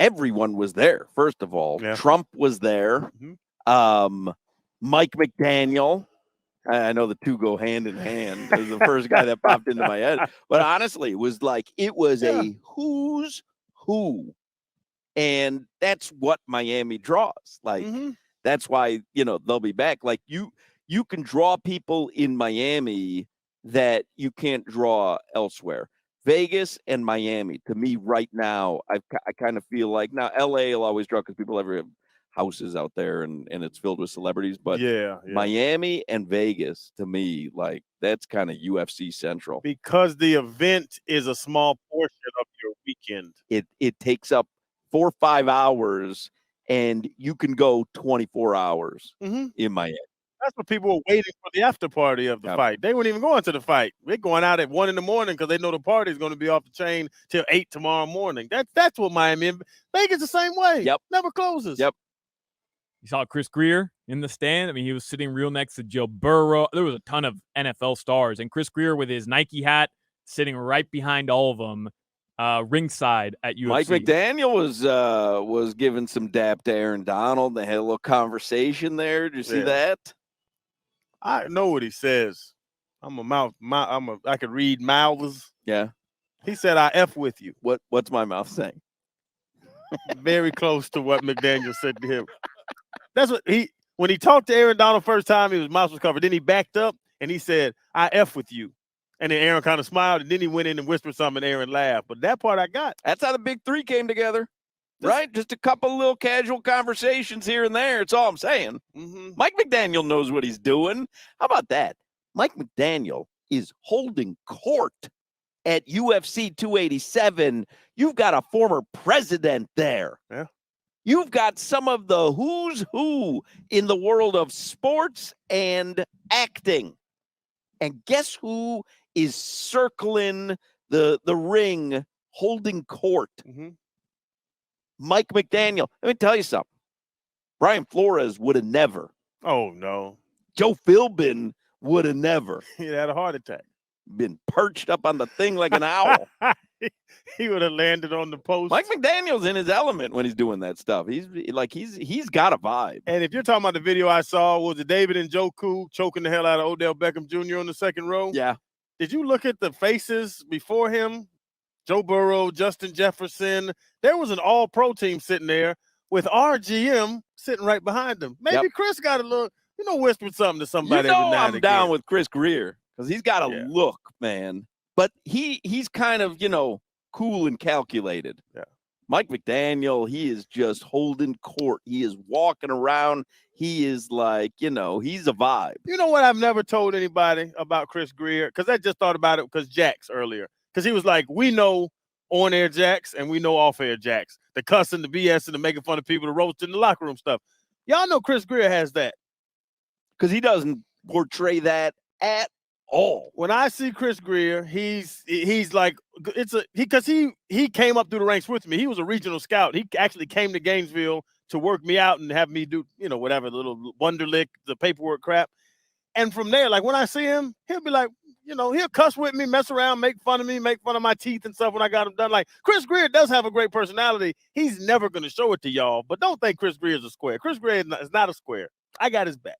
everyone was there. First of all, Yeah. Trump was there. Mike McDaniel. I know the two go hand in hand. It was the first guy that popped into my head. But honestly, it was a who's who. And that's what Miami draws. Like, that's why, they'll be back. Like, you can draw people in Miami that you can't draw elsewhere. Vegas and Miami, to me right now, I kind of feel like, now LA will always draw because people have houses out there and it's filled with celebrities. But Miami and Vegas, to me, like, that's kind of UFC central. Because the event is a small portion of your weekend. It takes up 4 or 5 hours, and you can go 24 hours in Miami. That's what people were waiting for, the after party of the fight. They weren't even going to the fight. They're going out at 1 in the morning because they know the party is going to be off the chain till 8 tomorrow morning. That's what Miami is. Vegas the same way. Yep. Never closes. Yep. You saw Chris Greer in the stand. I mean, he was sitting real next to Joe Burrow. There was a ton of NFL stars. And Chris Greer with his Nike hat sitting right behind all of them, ringside at UFC. Mike McDaniel was giving some dap to Aaron Donald. They had a little conversation there. Did you see that? I know what he says. I could read mouths. Yeah. He said, I F with you. What's my mouth saying? Very close to what McDaniel said to him. That's what when he talked to Aaron Donald first time, his mouth was covered. Then he backed up and he said, I F with you. And then Aaron kind of smiled, and then he went in and whispered something, and Aaron laughed. But that part I got. That's how the big three came together, right? Just a couple little casual conversations here and there. It's all I'm saying. Mike McDaniel knows what he's doing. How about that? Mike McDaniel is holding court at UFC 287. You've got a former president there. Yeah. You've got some of the who's who in the world of sports and acting. And guess who is circling the ring, holding court? Mike McDaniel. Let me tell you something. Brian Flores would have never. Oh, no. Joe Philbin would have never. He had a heart attack. Been perched up on the thing like an owl. He would have landed on the post. Mike McDaniel's in his element when he's doing that stuff. He's got a vibe. And if you're talking about the video I saw, was it David Njoku choking the hell out of Odell Beckham Jr. on the second row? Yeah. Did you look at the faces before him? Joe Burrow, Justin Jefferson. There was an all-pro team sitting there with our GM sitting right behind them. Maybe Chris got a little, whispered something to somebody. I'm down with Chris Greer because he's got a look, man. But he's kind of, cool and calculated. Yeah. Mike McDaniel, he is just holding court. He is walking around. He is like, he's a vibe. You know what I've never told anybody about Chris Greer? Because I just thought about it because Jax earlier. Because he was like, we know on-air Jax and we know off-air Jax. The cussing, the BS, and the making fun of people, the roasting, the locker room stuff. Y'all know Chris Greer has that. Because he doesn't portray that at all. When I see Chris Greer, he's like, because he came up through the ranks with me. He was a regional scout. He actually came to Gainesville to work me out and have me do, whatever, the little Wonderlic, the paperwork crap. And from there, like when I see him, he'll be like, he'll cuss with me, mess around, make fun of me, make fun of my teeth and stuff when I got him done. Like, Chris Greer does have a great personality. He's never going to show it to y'all, but don't think Chris Greer is a square. Chris Greer is not a square. I got his back.